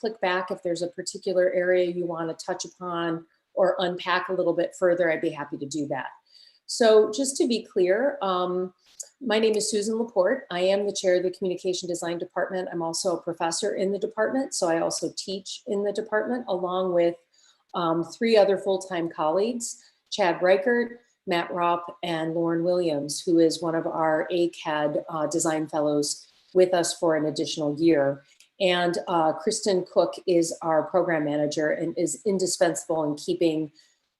click back if there's a particular area you want to touch upon or unpack a little bit further. I'd be happy to do that. So just to be clear, my name is Susan Laporte. I am the chair of the Communication Design Department. I'm also a professor in the department, so I also teach in the department along with 3 other full-time colleagues, Chad Reichert, Matt Ropp, and Lauren Williams, who is one of our ACAD design fellows with us for an additional year. And Kristen Cook is our program manager and is indispensable in keeping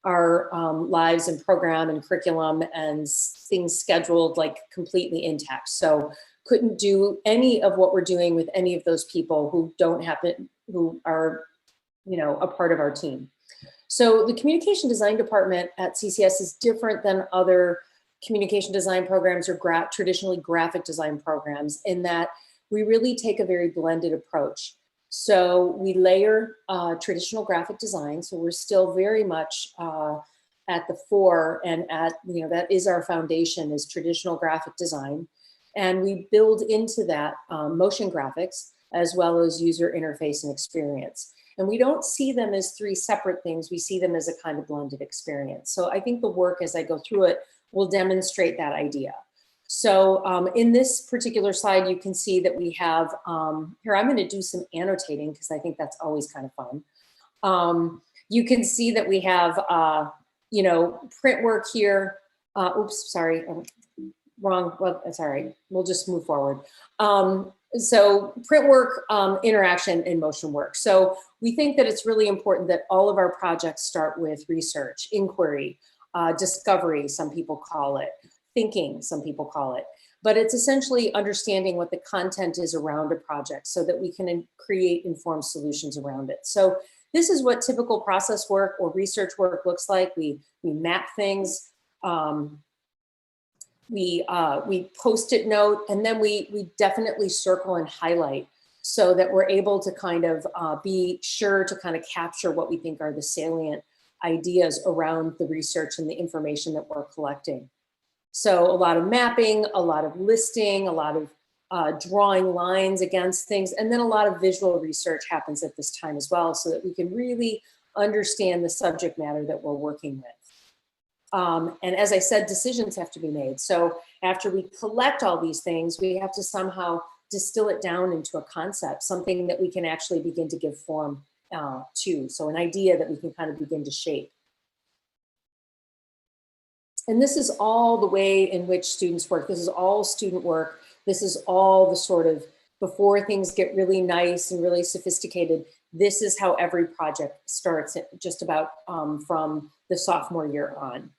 our lives and program and curriculum and things scheduled like completely intact. So couldn't do any of what we're doing with any of those people who who are, you know, a part of our team. So the communication design department at CCS is different than other communication design programs or traditionally graphic design programs in that we really take a very blended approach. So we layer traditional graphic design. So we're still very much at the fore, and that is our foundation, is traditional graphic design. And we build into that motion graphics as well as user interface and experience. And we don't see them as 3 separate things. We see them as a kind of blended experience. So I think the work as I go through it will demonstrate that idea. So in this particular slide, you can see that we have, here I'm gonna do some annotating because I think that's always kind of fun. You can see that we have, you know, print work here. Oops, sorry, wrong, well, that's all right. We'll just move forward. So print work, interaction, and motion work. So we think that it's really important that all of our projects start with research, inquiry, discovery, some people call it, thinking, some people call it. But it's essentially understanding what the content is around a project so that we can create informed solutions around it. So this is what typical process work or research work looks like. We map things. We post-it note, and then we definitely circle and highlight so that we're able to kind of be sure to kind of capture what we think are the salient ideas around the research and the information that we're collecting. So a lot of mapping, a lot of listing, a lot of drawing lines against things, and then a lot of visual research happens at this time as well so that we can really understand the subject matter that we're working with. And as I said, decisions have to be made. So after we collect all these things, we have to somehow distill it down into a concept, something that we can actually begin to give form to. So an idea that we can kind of begin to shape. And this is all the way in which students work. This is all student work. This is all the sort of, before things get really nice and really sophisticated, this is how every project starts, just about from the sophomore year on.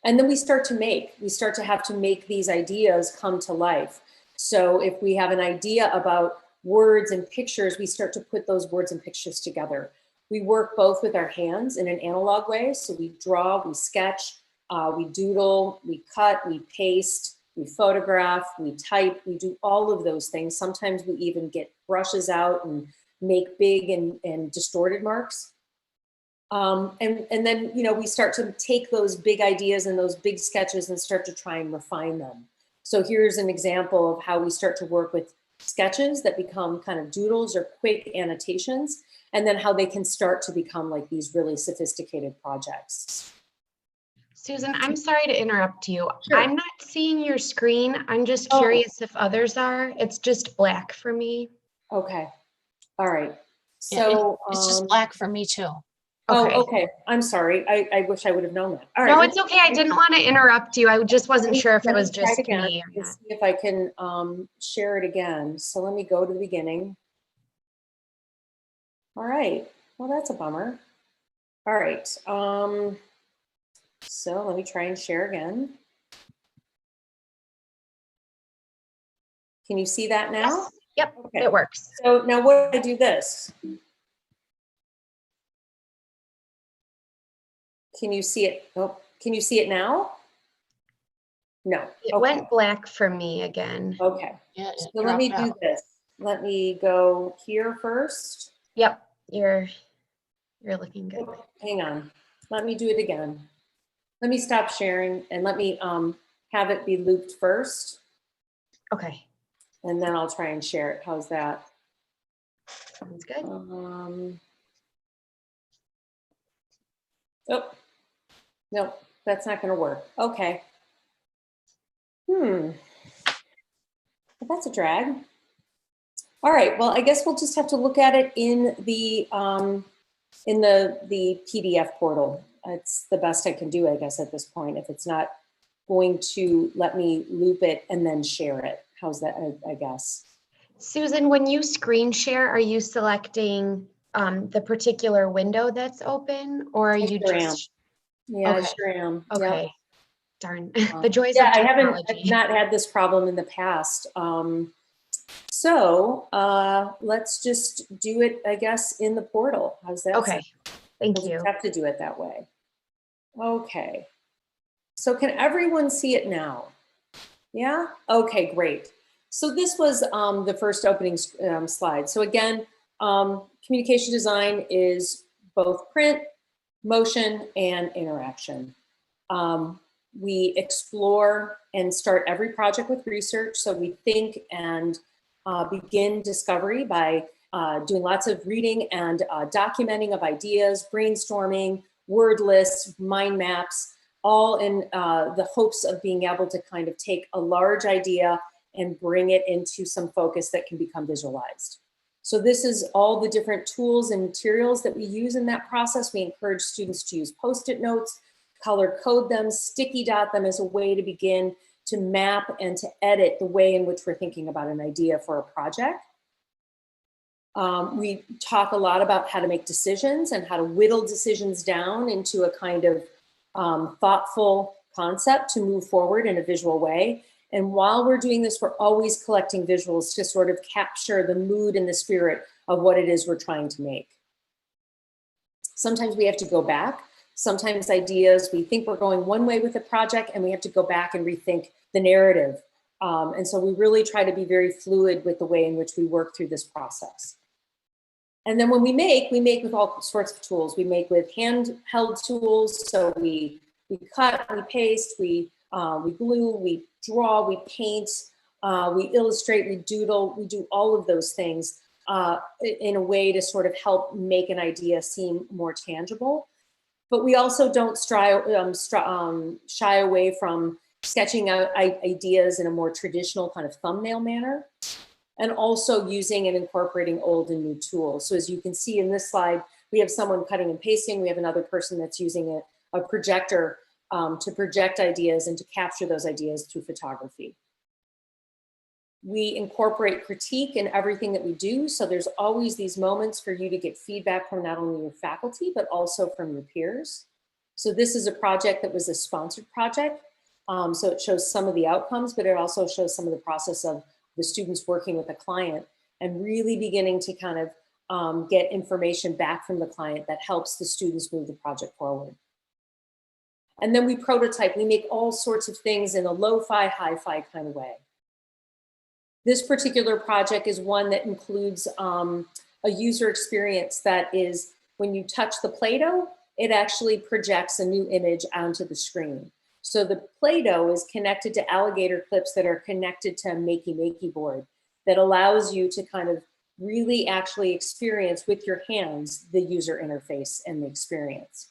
And then we start to have to make these ideas come to life. So if we have an idea about words and pictures, we start to put those words and pictures together. We work both with our hands in an analog way. So we draw, we sketch, we doodle, we cut, we paste, we photograph, we type, we do all of those things. Sometimes we even get brushes out and make big and distorted marks. And then, you know, we start to take those big ideas and those big sketches and start to try and refine them. So here's an example of how we start to work with sketches that become kind of doodles or quick annotations, and then how they can start to become like these really sophisticated projects. Susan, I'm sorry to interrupt you. Sure. I'm not seeing your screen. I'm just curious if others are. It's just black for me. Okay. All right. So it's just black for me too. Okay. Oh, okay. I'm sorry. I wish I would have known that. All right. No, it's okay. I didn't want to interrupt you. I just wasn't sure if it was just me. Let's see if I can share it again. So let me go to the beginning. All right. Well, that's a bummer. All right. So let me try and share again. Can you see that now? Yes. Yep, okay. It works. So now what do I do this? Can you see it? Oh, can you see it now? No. It went black for me again. Okay. Yeah, so let me do this. Let me go here first. Yep, you're looking good. Oh, hang on. Let me do it again. Let me stop sharing and let me have it be looped first. Okay. and then I'll try and share it. How's that? Sounds good. Oh, no, that's not going to work. Okay. Well, that's a drag. All right. Well, I guess we'll just have to look at it in the PDF portal. It's the best I can do, I guess, at this point. If it's not going to let me loop it and then share it, how's that? I guess. Susan, when you screen share, are you selecting the particular window that's open, or are you Sure am. just? Yeah, Okay. I sure am. Okay. Yep. Darn. The joys Yeah, of technology. I've not had this problem in the past. Let's just do it, I guess, in the portal. How's that? Okay. Thank We'll you. just have to do it that way. Okay. So can everyone see it now? Yeah? Okay, great. So this was the first opening slide. So again, communication design is both print, motion, and interaction. We explore and start every project with research. So we think and begin discovery by doing lots of reading and documenting of ideas, brainstorming, word lists, mind maps, all in the hopes of being able to kind of take a large idea and bring it into some focus that can become visualized. So this is all the different tools and materials that we use in that process. We encourage students to use Post-it notes, color code them, sticky dot them as a way to begin to map and to edit the way in which we're thinking about an idea for a project. We talk a lot about how to make decisions and how to whittle decisions down into a kind of thoughtful concept to move forward in a visual way. And while we're doing this, we're always collecting visuals to sort of capture the mood and the spirit of what it is we're trying to make. Sometimes we have to go back. Sometimes ideas, we think we're going one way with a project and we have to go back and rethink the narrative. And so we really try to be very fluid with the way in which we work through this process. And then when we make with all sorts of tools. We make with handheld tools. So we cut, we paste, we glue, we draw, we paint, we illustrate, we doodle, we do all of those things in a way to sort of help make an idea seem more tangible. But we also don't shy away from sketching out ideas in a more traditional kind of thumbnail manner, and also using and incorporating old and new tools. So as you can see in this slide, we have someone cutting and pasting. We have another person that's using a projector to project ideas and to capture those ideas through photography. We incorporate critique in everything that we do. So there's always these moments for you to get feedback from not only your faculty, but also from your peers. So this is a project that was a sponsored project. So it shows some of the outcomes, but it also shows some of the process of the students working with a client and really beginning to kind of get information back from the client that helps the students move the project forward. And then we prototype. We make all sorts of things in a lo-fi, hi-fi kind of way. This particular project is one that includes a user experience that is, when you touch the Play-Doh, it actually projects a new image onto the screen. So the Play-Doh is connected to alligator clips that are connected to a Makey board that allows you to kind of really actually experience with your hands the user interface and the experience.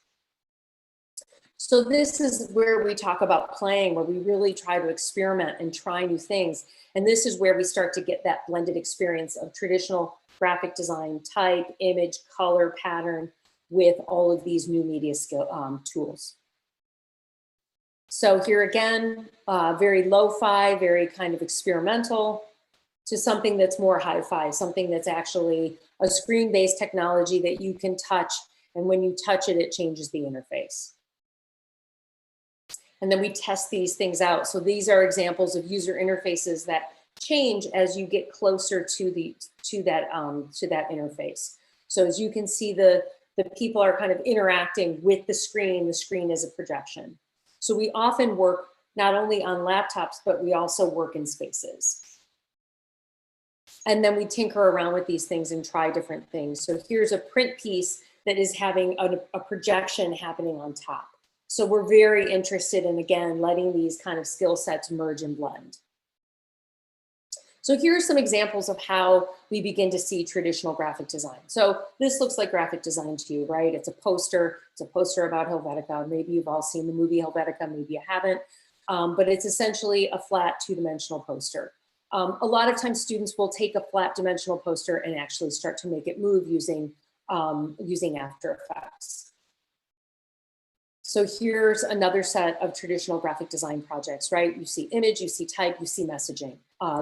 So this is where we talk about playing, where we really try to experiment and try new things. And this is where we start to get that blended experience of traditional graphic design, type, image, color, pattern, with all of these new media tools. So here again, very lo-fi, very kind of experimental, to something that's more hi-fi, something that's actually a screen-based technology that you can touch, and when you touch it, it changes the interface. And then we test these things out. So these are examples of user interfaces that change as you get closer to that interface. So as you can see, the people are kind of interacting with the screen. The screen is a projection. So we often work not only on laptops, but we also work in spaces. And then we tinker around with these things and try different things. So here's a print piece that is having a projection happening on top. So we're very interested in, again, letting these kind of skill sets merge and blend. So here are some examples of how we begin to see traditional graphic design. So this looks like graphic design to you, right? It's a poster about Helvetica. Maybe you've all seen the movie Helvetica, maybe you haven't, but it's essentially a flat two-dimensional poster. A lot of times students will take a flat dimensional poster and actually start to make it move using After Effects. So here's another set of traditional graphic design projects, right? You see image, you see type, you see messaging.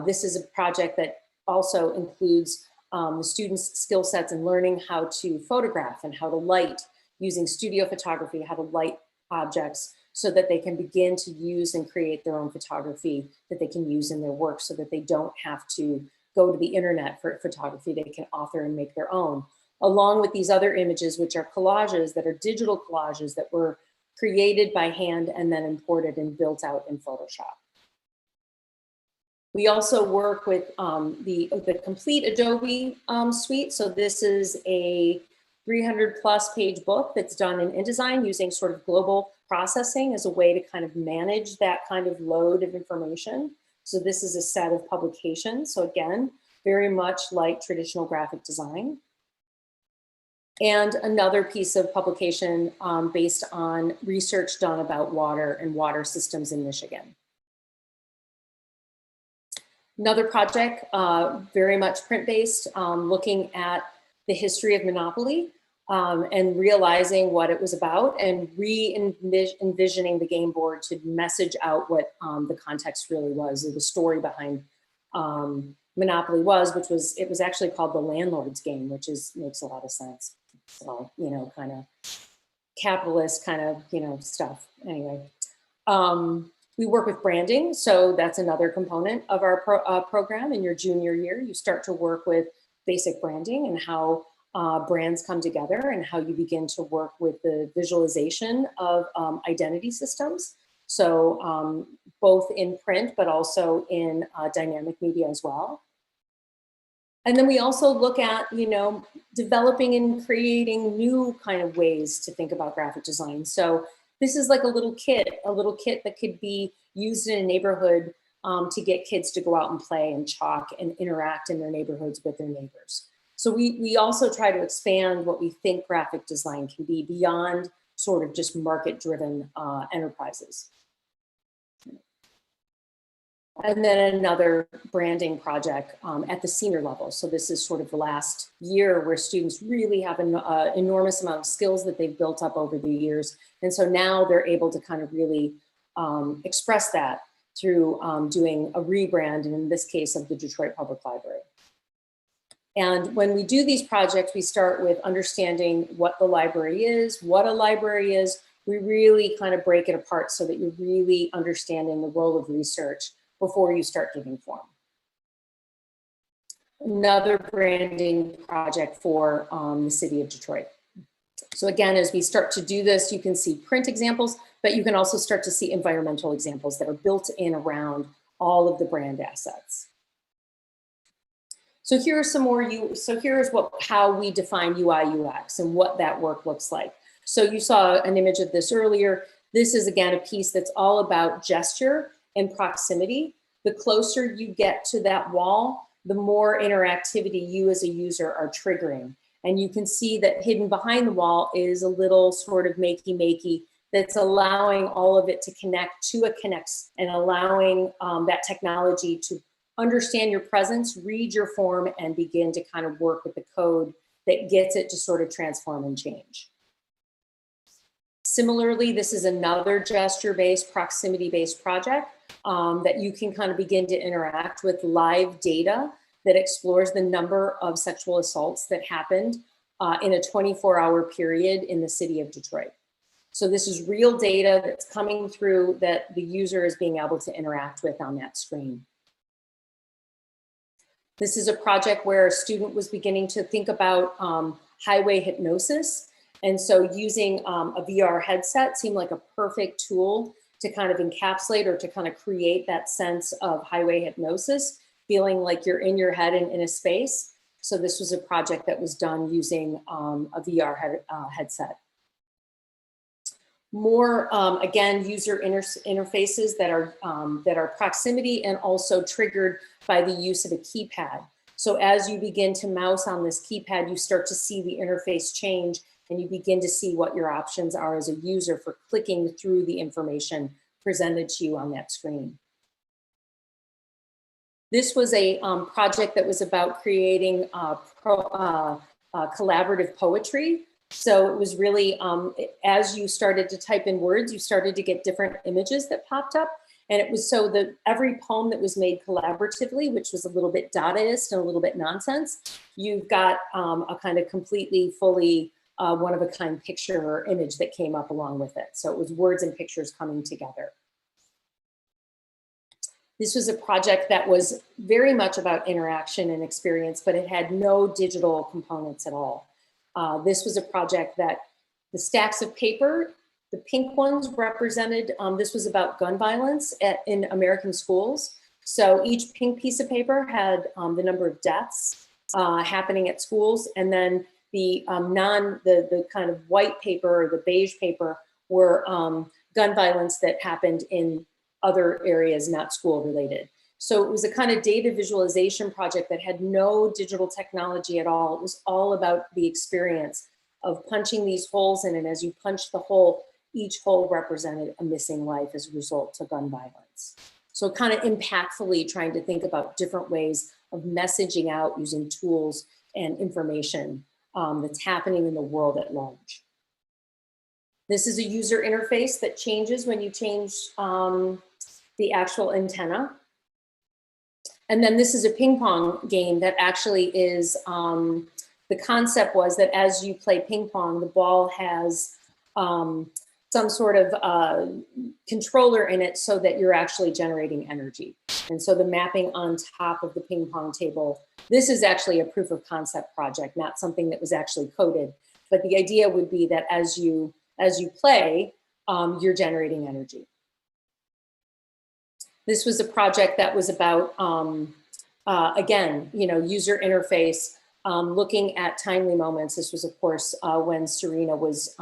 This is a project that also includes the students' skill sets and learning how to photograph and how to light, using studio photography, how to light objects so that they can begin to use and create their own photography that they can use in their work so that they don't have to go to the internet for photography. They can author and make their own, along with these other images, which are collages that are digital collages that were created by hand and then imported and built out in Photoshop. We also work with the complete Adobe suite. So this is a 300+ page book that's done in InDesign using sort of global processing as a way to kind of manage that kind of load of information. So this is a set of publications. So again, very much like traditional graphic design. And another piece of publication based on research done about water and water systems in Michigan. Another project, very much print-based, looking at the history of Monopoly and realizing what it was about and re-envisioning the game board to message out what the context really was, or the story behind Monopoly was, it was actually called the landlord's game, which makes a lot of sense. So, you know, kind of capitalist kind of, you know, stuff. Anyway, we work with branding. So that's another component of our program. In your junior year, you start to work with basic branding and how brands come together and how you begin to work with the visualization of identity systems. So both in print, but also in dynamic media as well. And then we also look at, you know, developing and creating new kind of ways to think about graphic design. So this is like a little kit that could be used in a neighborhood to get kids to go out and play and chalk and interact in their neighborhoods with their neighbors. So we also try to expand what we think graphic design can be beyond sort of just market-driven enterprises. And then another branding project at the senior level. So this is sort of the last year where students really have an enormous amount of skills that they've built up over the years. And so now they're able to kind of really express that through doing a rebrand, and in this case of the Detroit Public Library. And when we do these projects, we start with understanding what the library is, what a library is. We really kind of break it apart so that you're really understanding the role of research before you start giving form. Another branding project for the city of Detroit. So again, as we start to do this, you can see print examples, but you can also start to see environmental examples that are built in around all of the brand assets. So here are some more, here's how we define UI UX and what that work looks like. So you saw an image of this earlier. This is again a piece that's all about gesture and proximity. The closer you get to that wall, the more interactivity you as a user are triggering. And you can see that hidden behind the wall is a little sort of makey that's allowing all of it to connect to a Connects and allowing that technology to understand your presence, read your form, and begin to kind of work with the code that gets it to sort of transform and change. Similarly, this is another gesture-based, proximity-based project that you can kind of begin to interact with live data that explores the number of sexual assaults that happened in a 24-hour period in the city of Detroit. So this is real data that's coming through that the user is being able to interact with on that screen. This is a project where a student was beginning to think about highway hypnosis. And so using a VR headset seemed like a perfect tool to kind of encapsulate or to kind of create that sense of highway hypnosis, feeling like you're in your head and in a space. So this was a project that was done using a VR headset. more, again, user interfaces that are proximity and also triggered by the use of a keypad. So as you begin to mouse on this keypad, you start to see the interface change and you begin to see what your options are as a user for clicking through the information presented to you on that screen. This was a project that was about creating collaborative poetry. So it was really, as you started to type in words, you started to get different images that popped up. And it was so that every poem that was made collaboratively, which was a little bit Dadaist and a little bit nonsense, you've got a kind of completely, fully one-of-a-kind picture or image that came up along with it. So it was words and pictures coming together. This was a project that was very much about interaction and experience, but it had no digital components at all. This was a project that the stacks of paper, the pink ones represented, this was about gun violence in American schools. So each pink piece of paper had the number of deaths happening at schools, and then the the kind of white paper or the beige paper were gun violence that happened in other areas not school related. So it was a kind of data visualization project that had no digital technology at all. It was all about the experience of punching these holes in, and as you punch the hole, each hole represented a missing life as a result of gun violence. So kind of impactfully trying to think about different ways of messaging out using tools and information that's happening in the world at large. This is a user interface that changes when you change the actual antenna. And then this is a ping pong game that actually is, the concept was that as you play ping pong, the ball has some sort of controller in it so that you're actually generating energy. And so the mapping on top of the ping pong table, this is actually a proof of concept project, not something that was actually coded. But the idea would be that as you play, you're generating energy. This was a project that was about, again, user interface, looking at timely moments. This was, of course, when Serena was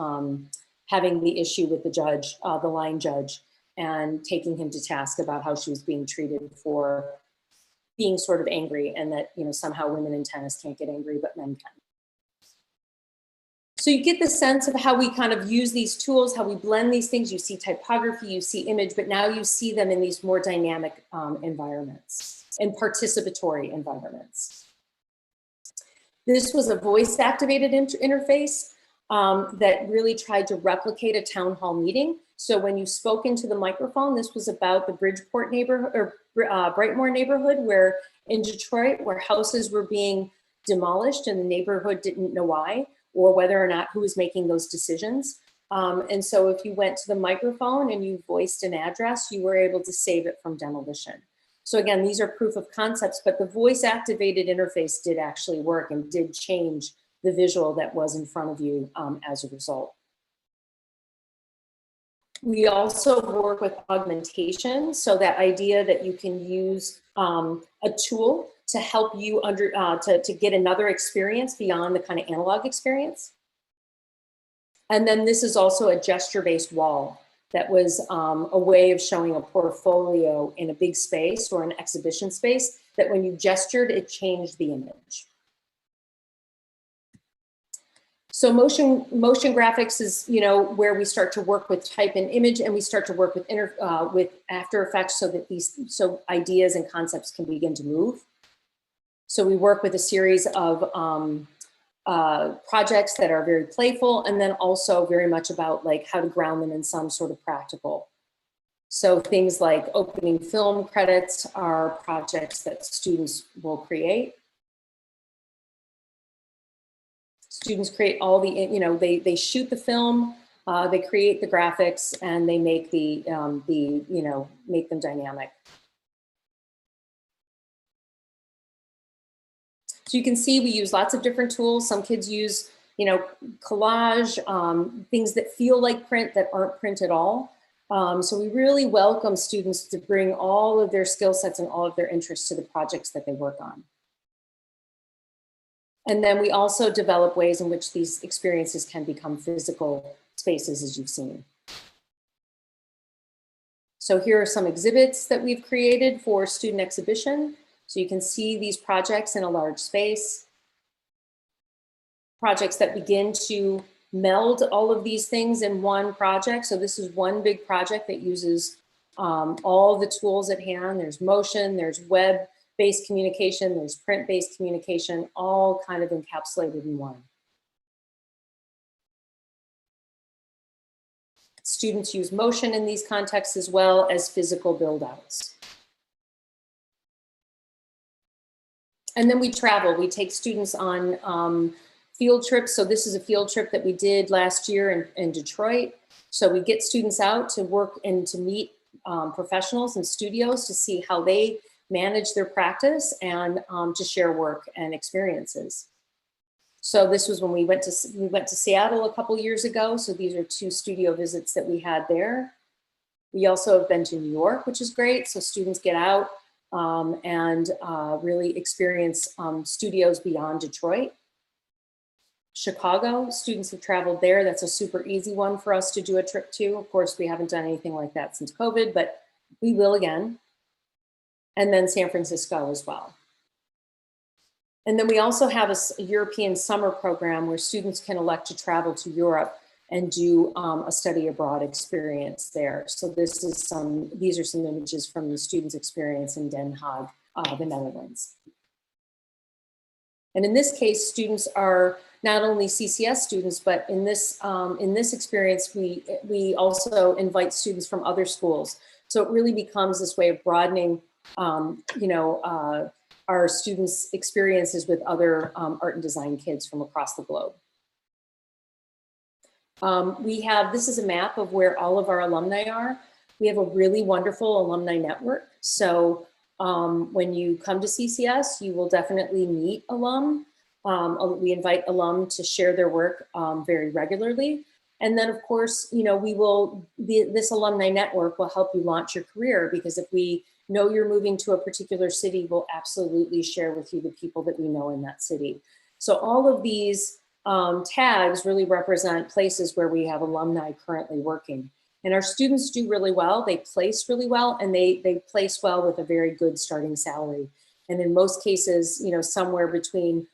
having the issue with the judge, the line judge, and taking him to task about how she was being treated for being sort of angry, and that somehow women in tennis can't get angry, but men can. So you get the sense of how we kind of use these tools, how we blend these things. You see typography, you see image, but now you see them in these more dynamic environments and participatory environments. This was a voice-activated interface that really tried to replicate a town hall meeting. So when you spoke into the microphone, this was about the Bridgeport neighborhood, or Brightmoor neighborhood, where in Detroit, where houses were being demolished and the neighborhood didn't know why, or whether or not who was making those decisions. And so if you went to the microphone and you voiced an address, you were able to save it from demolition. So again, these are proof of concepts, but the voice activated interface did actually work and did change the visual that was in front of you as a result. We also work with augmentation. So that idea that you can use a tool to help you to get another experience beyond the kind of analog experience. And then this is also a gesture-based wall that was a way of showing a portfolio in a big space or an exhibition space that when you gestured, it changed the image. So motion graphics is, where we start to work with type and image, and we start to work with After Effects so that ideas and concepts can begin to move. So we work with a series of projects that are very playful, and then also very much about like how to ground them in some sort of practical. So things like opening film credits are projects that students will create. Students create all the, they shoot the film, they create the graphics, and they make make them dynamic. So you can see we use lots of different tools. Some kids use, collage, things that feel like print that aren't print at all. So we really welcome students to bring all of their skill sets and all of their interests to the projects that they work on. And then we also develop ways in which these experiences can become physical spaces, as you've seen. So here are some exhibits that we've created for student exhibition. So you can see these projects in a large space. Projects that begin to meld all of these things in one project. So this is one big project that uses all the tools at hand. There's motion, there's web-based communication, there's print-based communication, all kind of encapsulated in one. Students use motion in these contexts as well as physical build-outs. And then we travel. We take students on field trips. So this is a field trip that we did last year in Detroit. So we get students out to work and to meet professionals and studios to see how they manage their practice and to share work and experiences. So this was when we went to Seattle a couple years ago. So these are 2 studio visits that we had there. We also have been to New York, which is great. So students get out and really experience studios beyond Detroit. Chicago, students have traveled there. That's a super easy one for us to do a trip to. Of course, we haven't done anything like that since COVID, but we will again. And then San Francisco as well. And then we also have a European summer program where students can elect to travel to Europe and do a study abroad experience there. So these are some images from the students' experience in Den Haag, the Netherlands. And in this case, students are not only CCS students, but in this experience, we also invite students from other schools. So it really becomes this way of broadening, our students' experiences with other art and design kids from across the globe. This is a map of where all of our alumni are. We have a really wonderful alumni network. So when you come to CCS, you will definitely meet alum. We invite alum to share their work very regularly. And then of course, this alumni network will help you launch your career, because if we know you're moving to a particular city, we'll absolutely share with you the people that we know in that city. So all of these tags really represent places where we have alumni currently working. And our students do really well, they place really well, and they place well with a very good starting salary. And in most cases, somewhere between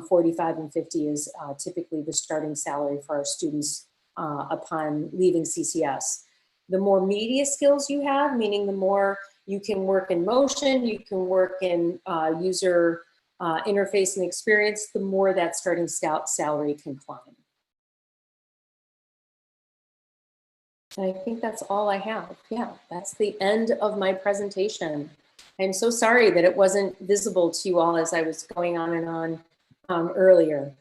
45 and 50 is typically the starting salary for our students upon leaving CCS. The more media skills you have, meaning the more you can work in motion, you can work in user interface and experience, the more that starting salary can climb. And I think that's all I have. Yeah, that's the end of my presentation. I'm so sorry that it wasn't visible to you all as I was going on and on earlier.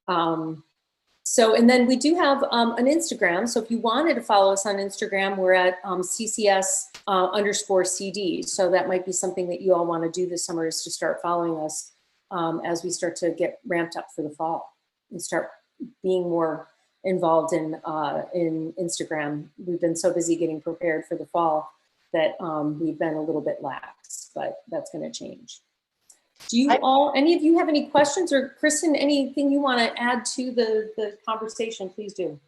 And then we do have an Instagram. So if you wanted to follow us on Instagram, we're at CCS_CD. So that might be something that you all want to do this summer, is to start following us as we start to get ramped up for the fall and start being more involved in Instagram. We've been so busy getting prepared for the fall that we've been a little bit lax, but that's going to change. Do you any of you have any questions, or Kristen, anything you want to add to the conversation, please do.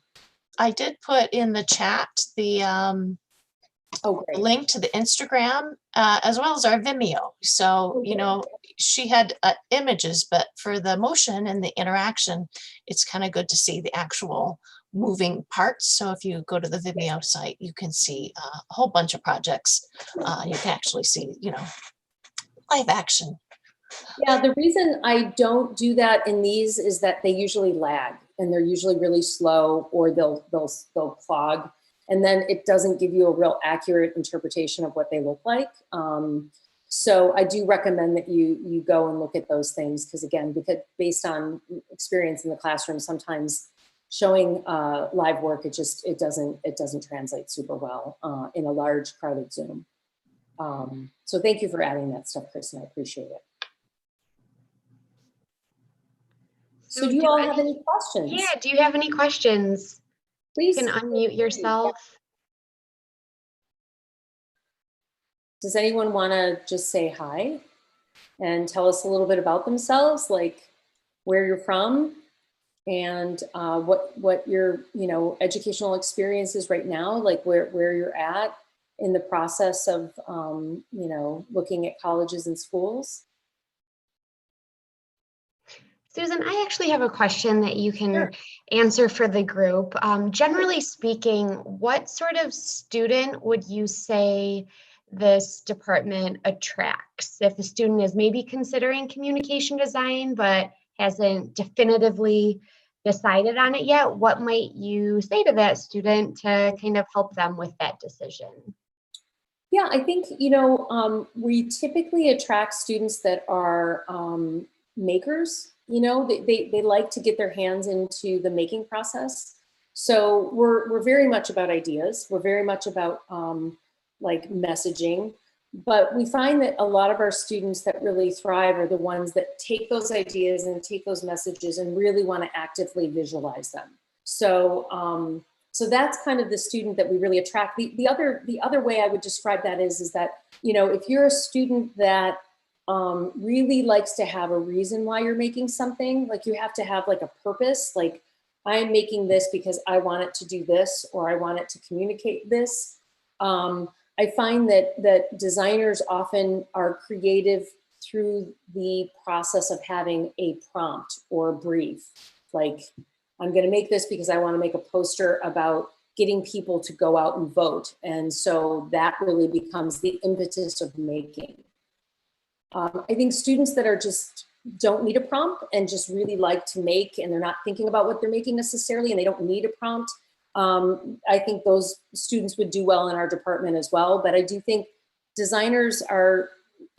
I did put in the chat the link to the Instagram as well as our Vimeo. So, she had images, but for the motion and the interaction, it's kind of good to see the actual moving parts. So if you go to the Vimeo site, you can see a whole bunch of projects. You can actually see, live action. Yeah, the reason I don't do that in these is that they usually lag, and they're usually really slow, or they'll clog, and then it doesn't give you a real accurate interpretation of what they look like. So I do recommend that you go and look at those things, because based on experience in the classroom, sometimes showing live work, it doesn't translate super well in a large crowded Zoom. So thank you for adding that stuff, Kristen. I appreciate it. So do you all have any questions? Yeah, do you have any questions? Please. You can unmute yourself. Does anyone want to just say hi and tell us a little bit about themselves, like where you're from and what your educational experience is right now, like where you're at, in the process of, you know, looking at colleges and schools. Susan, I actually have a question that you can Sure. answer for the group. Generally speaking, what sort of student would you say this department attracts? If a student is maybe considering communication design, but hasn't definitively decided on it yet, what might you say to that student to kind of help them with that decision? Yeah, I think, you know, we typically attract students that are makers. You know, they like to get their hands into the making process. So we're very much about ideas. We're very much about like messaging. But we find that a lot of our students that really thrive are the ones that take those ideas and take those messages and really want to actively visualize them. So so that's kind of the student that we really attract. The other way I would describe that is that, you know, if you're a student that really likes to have a reason why you're making something, like you have to have like a purpose, like I'm making this because I want it to do this, or I want it to communicate this. I find that designers often are creative through the process of having a prompt or a brief. Like, I'm going to make this because I want to make a poster about getting people to go out and vote. And so that really becomes the impetus of making. I think students that are just don't need a prompt and just really like to make, and they're not thinking about what they're making necessarily, and they don't need a prompt, I think those students would do well in our department as well. But I do think designers are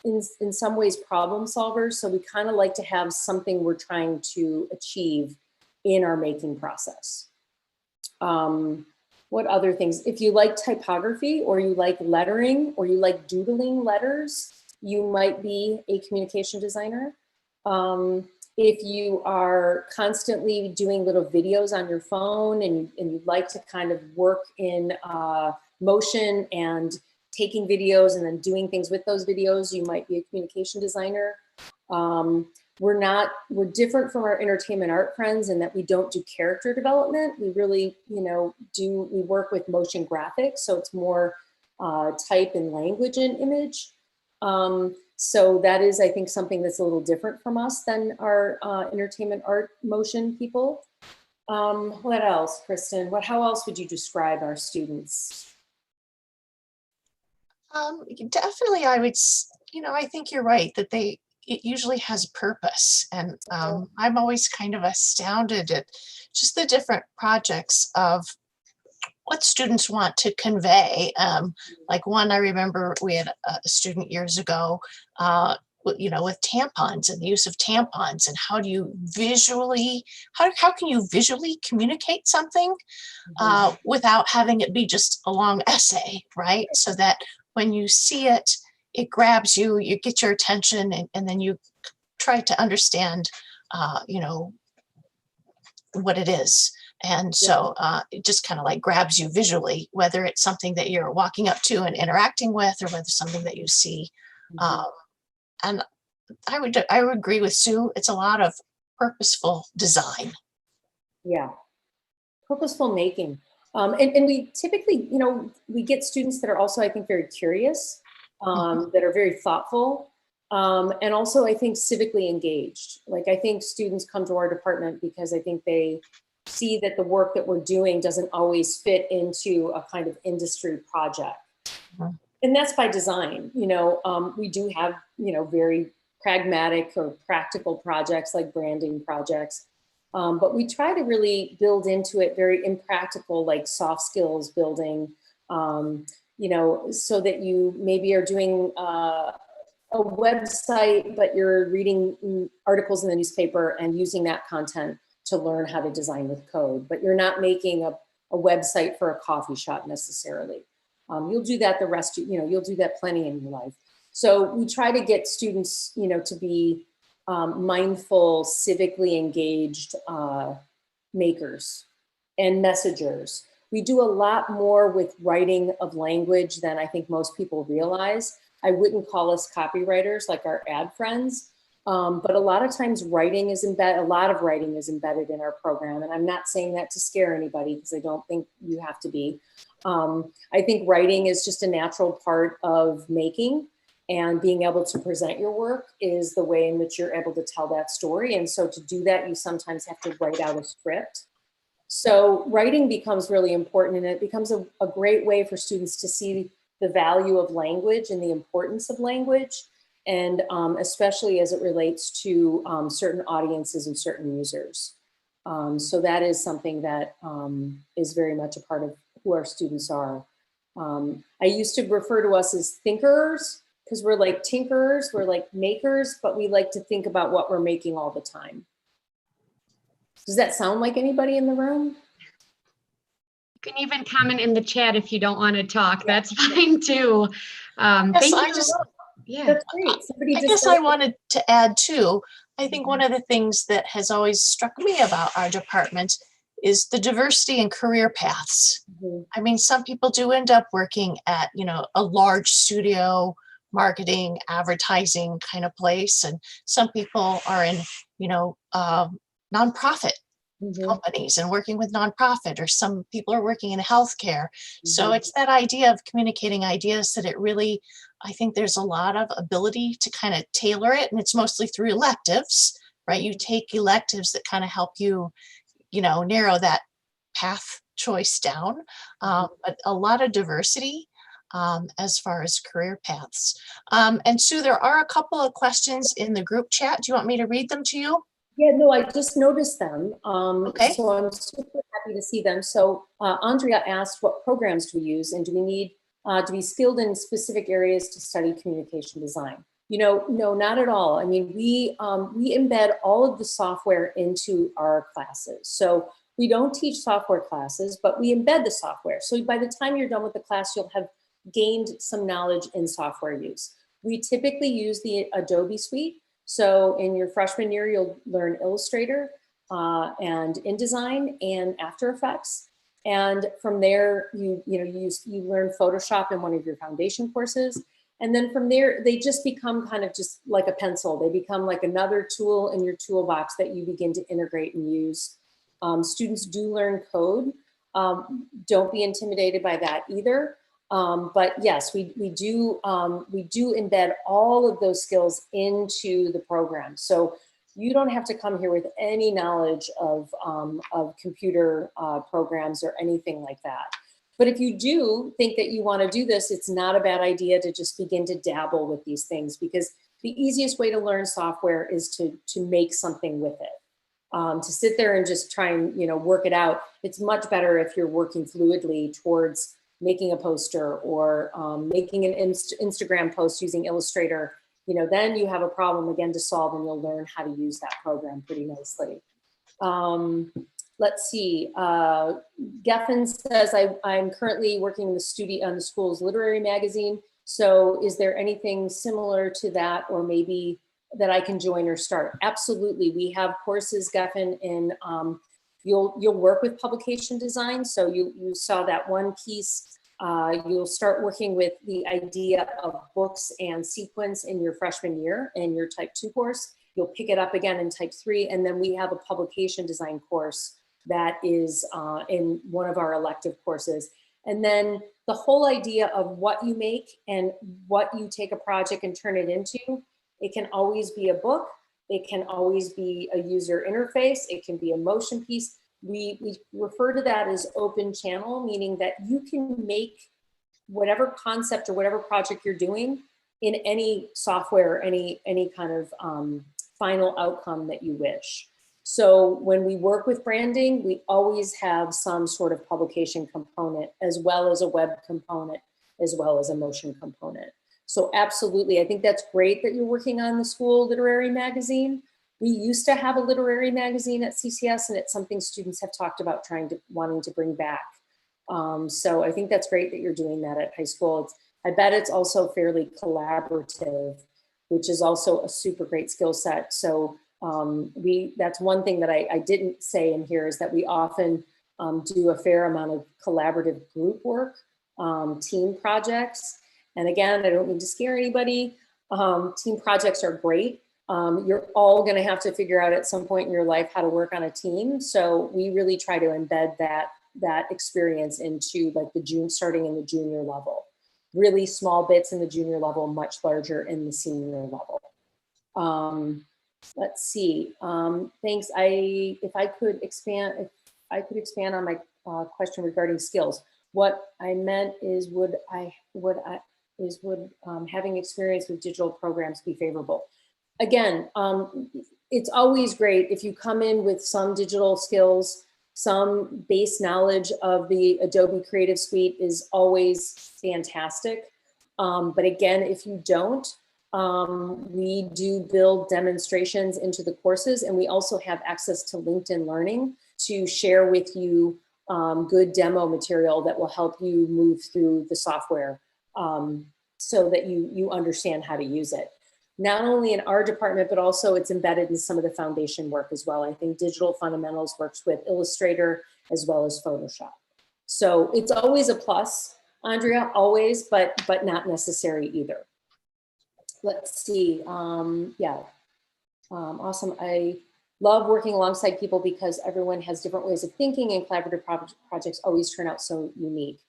in some ways problem solvers. So we kind of like to have something we're trying to achieve in our making process. What other things? If you like typography, or you like lettering, or you like doodling letters, you might be a communication designer. If you are constantly doing little videos on your phone and you'd like to kind of work in motion and taking videos and then doing things with those videos, you might be a communication designer. We're different from our entertainment art friends in that we don't do character development. We really, you know, we work with motion graphics. So it's more type and language and image. So that is, I think, something that's a little different from us than our entertainment art motion people. What else, Kristen? How else would you describe our students? Definitely, you know, I think you're right that it usually has purpose. And I'm always kind of astounded at just the different projects of what students want to convey. Like one, I remember we had a student years ago, you know, with tampons and the use of tampons, and how do you visually, how can you visually communicate something without having it be just a long essay, right? So that when you see it, it grabs you, you get your attention, and then you try to understand, you know, what it is. And so it just kind of like grabs you visually, whether it's something that you're walking up to and interacting with, or whether something that you see. And I would agree with Sue. It's a lot of purposeful design. Yeah, purposeful making. And we typically, you know, we get students that are also, I think, very curious, that are very thoughtful, and also, I think, civically engaged. Like, I think students come to our department because I think they see that the work that we're doing doesn't always fit into a kind of industry project. And that's by design. You know, we do have, you know, very pragmatic or practical projects like branding projects. But we try to really build into it very impractical, like soft skills building, you know, so that you maybe are doing a website, but you're reading articles in the newspaper and using that content to learn how to design with code. But you're not making a website for a coffee shop necessarily. You'll do that the rest, you know, you'll do that plenty in your life. So we try to get students, you know, to be mindful, civically engaged makers and messengers. We do a lot more with writing of language than I think most people realize. I wouldn't call us copywriters like our ad friends, But a lot of times writing is embedded, a lot of writing is embedded in our program. And I'm not saying that to scare anybody, because I don't think you have to be. I think writing is just a natural part of making, and being able to present your work is the way in which you're able to tell that story. And so to do that, you sometimes have to write out a script. So writing becomes really important, and it becomes a great way for students to see the value of language and the importance of language, and especially as it relates to certain audiences and certain users. So that is something that is very much a part of who our students are. I used to refer to us as thinkers, because we're like tinkerers, we're like makers, but we like to think about what we're making all the time. Does that sound like anybody in the room? You can even comment in the chat if you don't want to talk. That's fine too. Thank you. Yeah, that's great. I guess I wanted to add too. I think one of the things that has always struck me about our department is the diversity in career paths. I mean, some people do end up working at, you know, a large studio, marketing, advertising kind of place, and some people are in, you know, nonprofit companies and working with nonprofit, or some people are working in healthcare. So it's that idea of communicating ideas that it really, I think there's a lot of ability to kind of tailor it, and it's mostly through electives, right? You take electives that kind of help you, you know, narrow that path choice down, but a lot of diversity as far as career paths. And Sue, there are a couple of questions in the group chat. Do you want me to read them to you? Yeah, no, I just noticed them. Okay. So I'm super happy to see them. So Andrea asked, what programs do we use, and do we need to be skilled in specific areas to study communication design? You know, no, not at all. I mean, we embed all of the software into our classes. So we don't teach software classes, but we embed the software. So by the time you're done with the class, you'll have gained some knowledge in software use. We typically use the Adobe suite. So in your freshman year, you'll learn Illustrator and InDesign and After Effects. And from there, you learn Photoshop in one of your foundation courses. And then from there, they just become kind of just like a pencil. They become like another tool in your toolbox that you begin to integrate and use. Students do learn code. Don't be intimidated by that either. But yes, we do embed all of those skills into the program. So you don't have to come here with any knowledge of computer programs or anything like that. But if you do think that you want to do this, it's not a bad idea to just begin to dabble with these things, because the easiest way to learn software is to make something with it. To sit there and just try and work it out, it's much better if you're working fluidly towards making a poster or making an Instagram post using Illustrator. Then you have a problem again to solve, and you'll learn how to use that program pretty nicely. Let's see. Geffen says, I'm currently working in on the school's literary magazine. So is there anything similar to that, or maybe that I can join or start? Absolutely. We have courses, Geffen, in you'll work with publication design. So you saw that one piece. You'll start working with the idea of books and sequence in your freshman year in your type 2 course. You'll pick it up again in type 3. And then we have a publication design course that is in one of our elective courses. And then the whole idea of what you make and what you take a project and turn it into, it can always be a book. It can always be a user interface. It can be a motion piece. We refer to that as open channel, meaning that you can make whatever concept or whatever project you're doing in any software, any kind of final outcome that you wish. So when we work with branding, we always have some sort of publication component, as well as a web component, as well as a motion component. So absolutely, I think that's great that you're working on the school literary magazine. We used to have a literary magazine at CCS, and it's something students have talked about wanting to bring back. So I think that's great that you're doing that at high school. I bet it's also fairly collaborative, which is also a super great skill set. So that's one thing that I didn't say in here, is that we often do a fair amount of collaborative group work, team projects. And again, I don't mean to scare anybody. Team projects are great. You're all going to have to figure out at some point in your life how to work on a team. So we really try to embed that experience into like starting in the junior level. Really small bits in the junior level, much larger in the senior level. Let's see. Thanks. If I could expand on my question regarding skills. What I meant is, would having experience with digital programs be favorable? Again, it's always great if you come in with some digital skills, some base knowledge of the Adobe Creative Suite is always fantastic. But again, if you don't, we do build demonstrations into the courses, and we also have access to LinkedIn Learning to share with you good demo material that will help you move through the software so that you understand how to use it. Not only in our department, but also it's embedded in some of the foundation work as well. I think Digital Fundamentals works with Illustrator as well as Photoshop. So it's always a plus, Andrea, always, but not necessary either. Let's see, awesome. I love working alongside people because everyone has different ways of thinking, and collaborative projects always turn out so unique.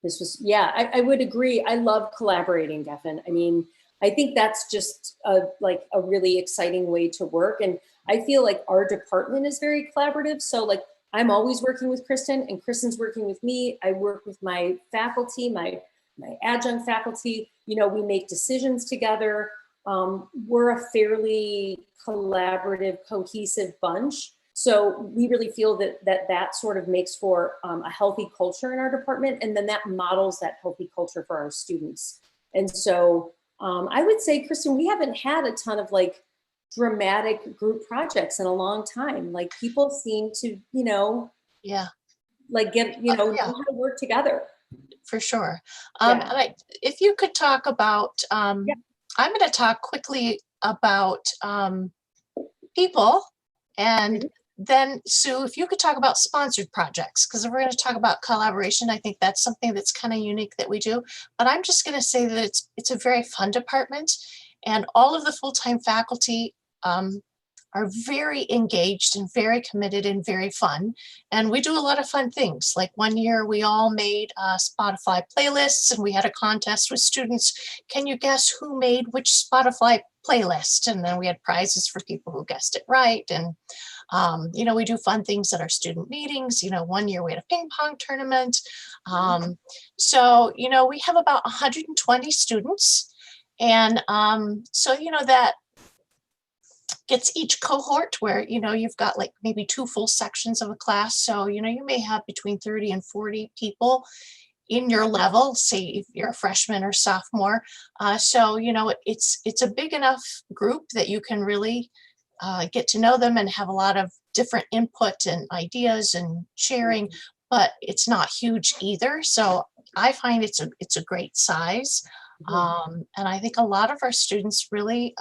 This was, yeah, I would agree. I love collaborating, Geffen. I mean, I think that's just like a really exciting way to work. And I feel like our department is very collaborative. So like, I'm always working with Kristen, and Kristen's working with me. I work with my faculty, my adjunct faculty. You know, we make decisions together. We're a fairly collaborative, cohesive bunch. So we really feel that sort of makes for a healthy culture in our department. And then that models that healthy culture for our students. And so I would say, Kristen, we haven't had a ton of like dramatic group projects in a long time. Like people seem to, you know, Yeah. like get, you know, know how to work together. For sure. And if you could talk about, I'm going to talk quickly about people, and then Sue, if you could talk about sponsored projects, because we're going to talk about collaboration. I think that's something that's kind of unique that we do. But I'm just going to say that it's a very fun department, and all of the full-time faculty are very engaged and very committed and very fun. And we do a lot of fun things. Like one year we all made Spotify playlists, and we had a contest with students. Can you guess who made which Spotify playlist? And then we had prizes for people who guessed it right. And you know, we do fun things at our student meetings. You know, one year we had a ping pong tournament. So, you know, we have about 120 students. And so, you know, that gets each cohort where, you know, you've got like maybe 2 full sections of a class. So, you know, you may have between 30 and 40 people in your level, say if you're a freshman or sophomore. So, you know, it's a big enough group that you can really get to know them and have a lot of different input and ideas and sharing, but it's not huge either. So I find it's a great size. And I think a lot of our students really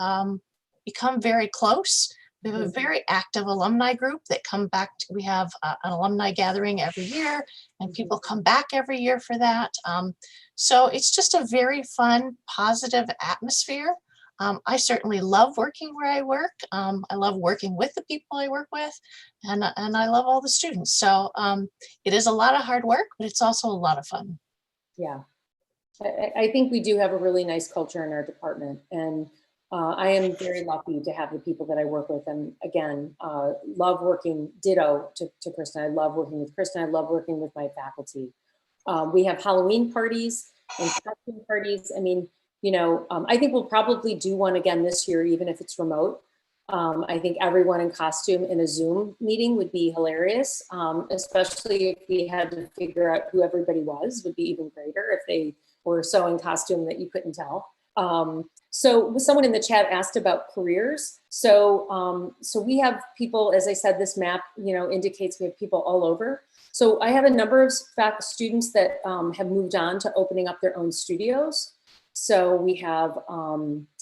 become very close. We have a very active alumni group that come back. We have an alumni gathering every year, and people come back every year for that. So it's just a very fun, positive atmosphere. I certainly love working where I work. I love working with the people I work with, and I love all the students. So it is a lot of hard work, but it's also a lot of fun. Yeah, I think we do have a really nice culture in our department, and I am very lucky to have the people that I work with. And again, love working, ditto to Kristen. I love working with Kristen. I love working with my faculty. We have Halloween parties and costume parties. I mean, you know, I think we'll probably do one again this year, even if it's remote. I think everyone in costume in a Zoom meeting would be hilarious, especially if we had to figure out who everybody was, would be even greater if they were so in costume that you couldn't tell. So someone in the chat asked about careers. So we have people, as I said, this map, you know, indicates we have people all over. So I have a number of students that have moved on to opening up their own studios. So we have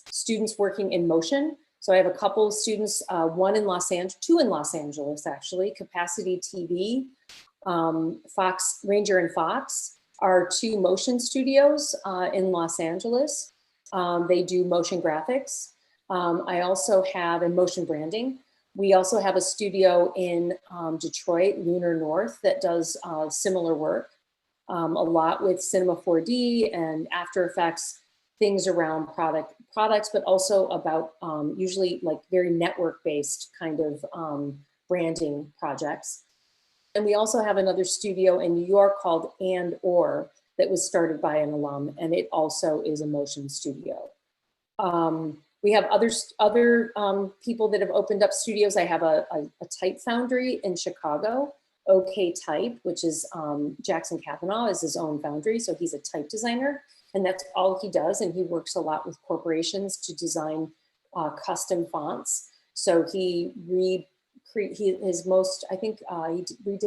students working in motion. So I have a couple of students, two in Los Angeles, actually. Capacity TV, Fox, Ranger and Fox are 2 motion studios in Los Angeles. They do motion graphics. I also have in motion branding. We also have a studio in Detroit, Lunar North, that does similar work, a lot with Cinema 4D and After Effects, things around products, but also about usually like very network-based kind of branding projects. And we also have another studio in New York called And Or that was started by an alum, and it also is a motion studio. We have other people that have opened up studios. I have a type foundry in Chicago, OK Type, which is Jackson Kavanaugh is his own foundry. So he's a type designer, and that's all he does. And he works a lot with corporations to design custom fonts. So he redid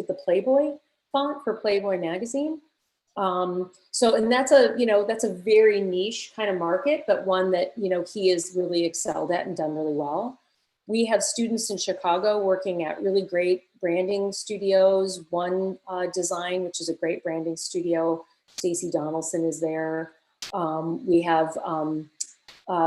the Playboy font for Playboy magazine. And that's a very niche kind of market, but one that, he has really excelled at and done really well. We have students in Chicago working at really great branding studios. One Design, which is a great branding studio. Stacey Donaldson is there. We have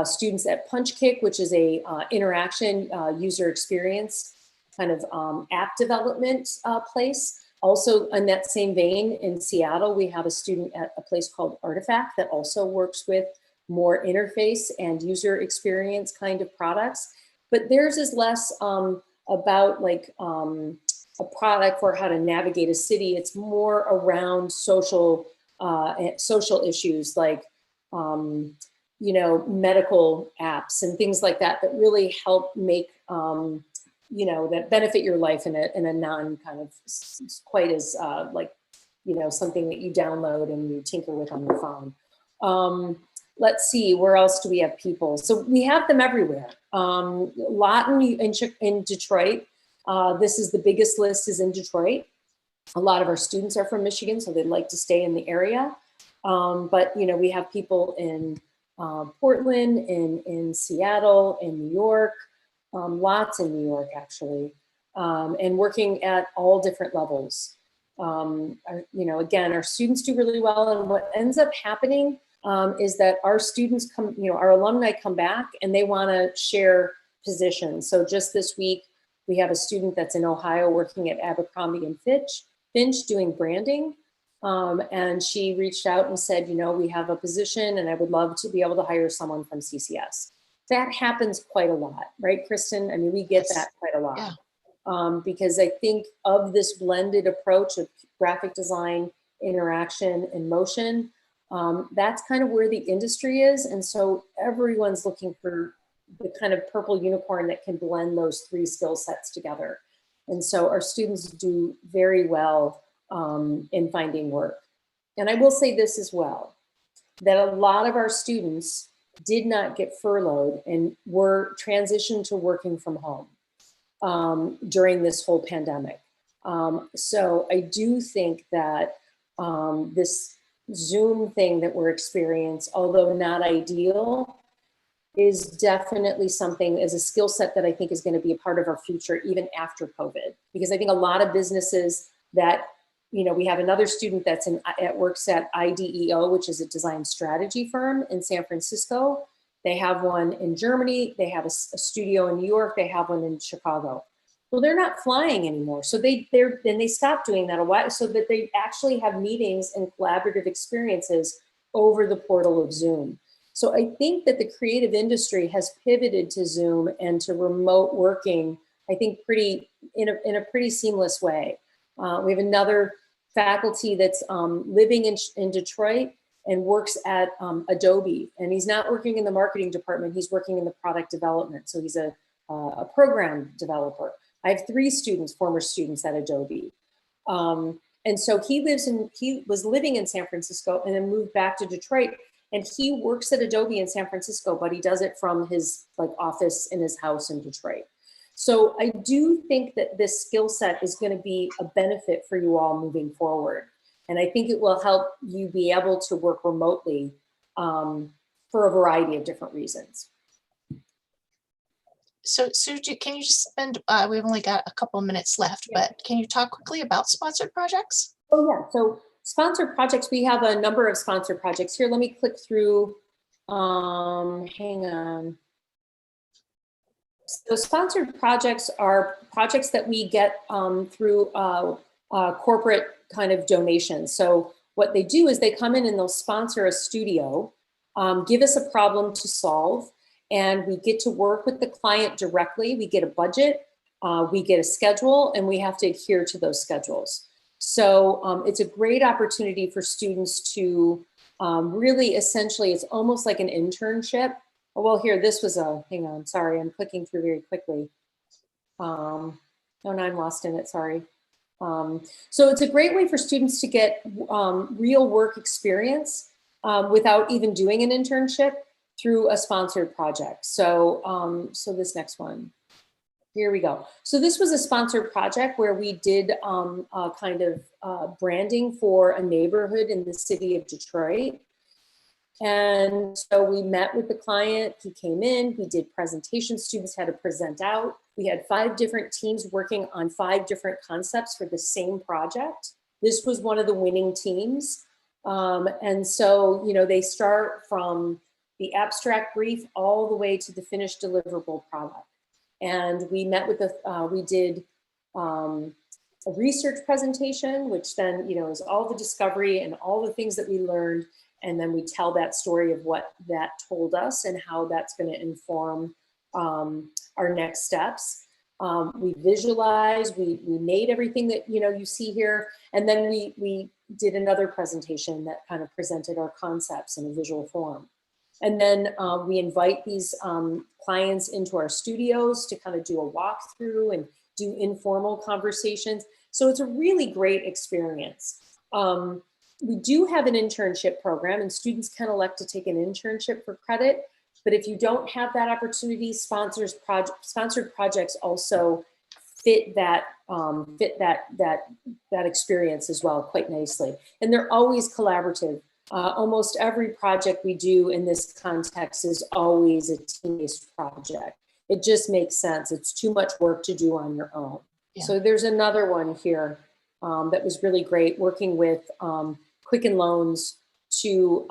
students at Punch Kick, which is a interaction user experience kind of app development place. Also, in that same vein, in Seattle, we have a student at a place called Artifact that also works with more interface and user experience kind of products. But theirs is less about like a product for how to navigate a city. It's more around social issues like, medical apps and things like that that really help make that benefit your life in a non kind of quite as something that you download and you tinker with on your phone. Let's see, where else do we have people? So we have them everywhere. A lot in Detroit. This is the biggest list is in Detroit. A lot of our students are from Michigan, so they'd like to stay in the area. But we have people in Portland, in Seattle, in New York. Lots in New York, actually, and working at all different levels. Again, our students do really well, and what ends up happening is that our students come, our alumni come back and they want to share positions. So just this week, we have a student that's in Ohio working at Abercrombie and Finch doing branding. And she reached out and said, we have a position and I would love to be able to hire someone from CCS. That happens quite a lot, right, Kristen? I mean, we get that quite a lot. Yeah. Because I think of this blended approach of graphic design, interaction, and motion, that's kind of where the industry is. And so everyone's looking for the kind of purple unicorn that can blend those three skill sets together. And so our students do very well in finding work. And I will say this as well, that a lot of our students did not get furloughed and were transitioned to working from home during this whole pandemic. So I do think that this Zoom thing that we're experiencing, although not ideal, is definitely something as a skill set that I think is going to be a part of our future even after COVID. Because I think a lot of businesses that, we have another student that's works at IDEO, which is a design strategy firm in San Francisco. They have one in Germany. They have a studio in New York. They have one in Chicago. Well, they're not flying anymore. So they stopped doing that a while so that they actually have meetings and collaborative experiences over the portal of Zoom. So I think that the creative industry has pivoted to Zoom and to remote working, I think in a pretty seamless way. We have another faculty that's living in Detroit and works at Adobe, and he's not working in the marketing department, he's working in the product development. So he's a program developer. I have 3 former students at Adobe. And so he was living in San Francisco and then moved back to Detroit, and he works at Adobe in San Francisco, but he does it from his office in his house in Detroit. So I do think that this skill set is going to be a benefit for you all moving forward. And I think it will help you be able to work remotely for a variety of different reasons. So Suji, can you just spend, we've only got a couple of minutes left, yeah, but can you talk quickly about sponsored projects? Oh yeah, so sponsored projects, we have a number of sponsored projects here. Let me click through, hang on. So sponsored projects are projects that we get through corporate kind of donations. So what they do is they come in and they'll sponsor a studio, give us a problem to solve, and we get to work with the client directly. We get a budget, we get a schedule, and we have to adhere to those schedules. So it's a great opportunity for students to really essentially, it's almost like an internship. Oh, well, here, this was a, hang on, sorry, I'm clicking through very quickly. Oh, no, I'm lost in it, sorry. So it's a great way for students to get real work experience without even doing an internship through a sponsored project. So, so this next one, here we go. So this was a sponsored project where we did kind of branding for a neighborhood in the city of Detroit. And so we met with the client, he came in, we did presentations, students had to present out. We had 5 different teams working on 5 different concepts for the same project. This was one of the winning teams. And so, you know, they start from the abstract brief all the way to the finished deliverable product. And we met with the, we did a research presentation, which then, you know, is all the discovery and all the things that we learned. And then we tell that story of what that told us and how that's going to inform our next steps. We visualized, we made everything that, you know, you see here. And then we did another presentation that kind of presented our concepts in a visual form. And then we invite these clients into our studios to kind of do a walkthrough and do informal conversations. So it's a really great experience. We do have an internship program, and students can elect to take an internship for credit. But if you don't have that opportunity, sponsored projects also fit that experience as well quite nicely. And they're always collaborative. Almost every project we do in this context is always a team-based project. It just makes sense. It's too much work to do on your own. Yeah. So there's another one here that was really great, working with Quicken Loans to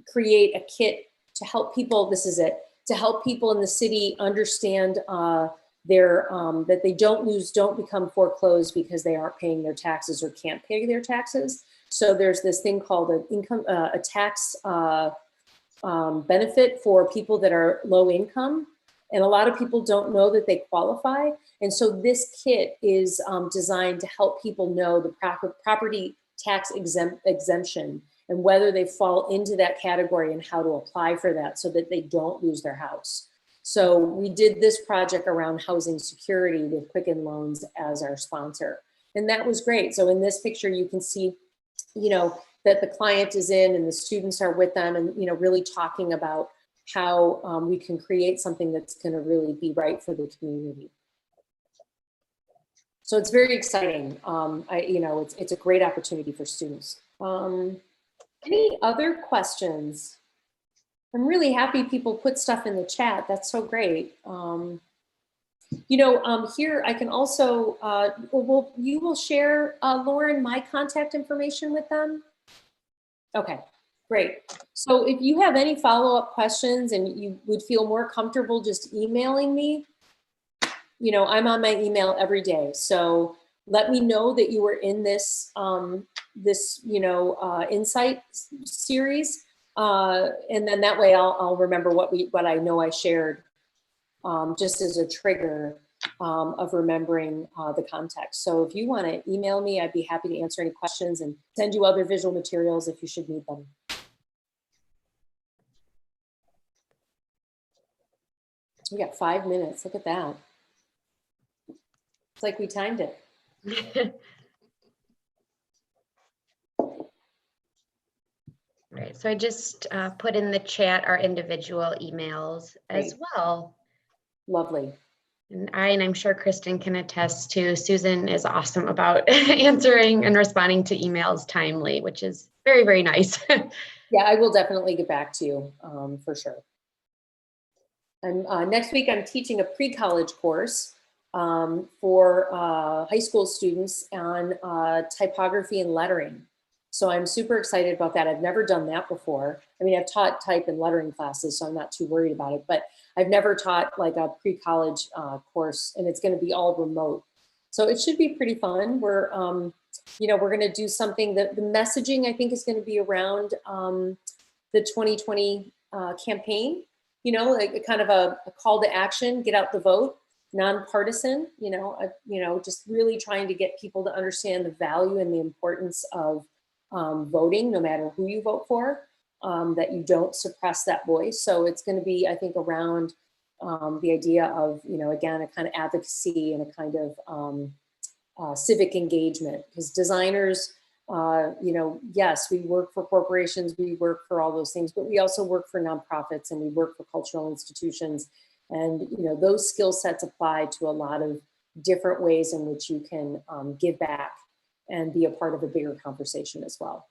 create a kit to help people, this is it, to help people in the city understand that they don't become foreclosed because they aren't paying their taxes or can't pay their taxes. So there's this thing called a tax benefit for people that are low income. And a lot of people don't know that they qualify. And so this kit is designed to help people know the property tax exemption and whether they fall into that category and how to apply for that so that they don't lose their house. So we did this project around housing security with Quicken Loans as our sponsor. And that was great. So in this picture, you can see, you know, that the client is in and the students are with them and, you know, really talking about how we can create something that's going to really be right for the community. So it's very exciting. You know, it's a great opportunity for students. Any other questions? I'm really happy people put stuff in the chat. That's so great. You know, here I can also, you will share, Lauren, my contact information with them? Okay, great. So if you have any follow-up questions and you would feel more comfortable just emailing me, you know, I'm on my email every day. So let me know that you were in this, you know, insight series. And then that way I'll remember what I know I shared, just as a trigger of remembering the context. So if you want to email me, I'd be happy to answer any questions and send you other visual materials if you should need them. We got 5 minutes. Look at that. It's like we timed it. Right, so I just put in the chat our individual emails as well. Lovely. And I'm sure Kristen can attest to, Susan is awesome about answering and responding to emails timely, which is very, very nice. Yeah, I will definitely get back to you for sure. And next week I'm teaching a pre-college course for high school students on typography and lettering. So I'm super excited about that. I've never done that before. I mean, I've taught type and lettering classes, so I'm not too worried about it, but I've never taught like a pre-college course, and it's going to be all remote. So it should be pretty fun. We're, you know, we're going to do something that the messaging I think is going to be around the 2020 campaign, you know, like a kind of a call to action, get out the vote, nonpartisan, you know, just really trying to get people to understand the value and the importance of voting, no matter who you vote for, that you don't suppress that voice. So it's going to be, I think, around the idea of, you know, again, a kind of advocacy and a kind of civic engagement, because designers, you know, yes, we work for corporations, we work for all those things, but we also work for nonprofits and we work for cultural institutions. And, you know, those skill sets apply to a lot of different ways in which you can give back and be a part of a bigger conversation as well.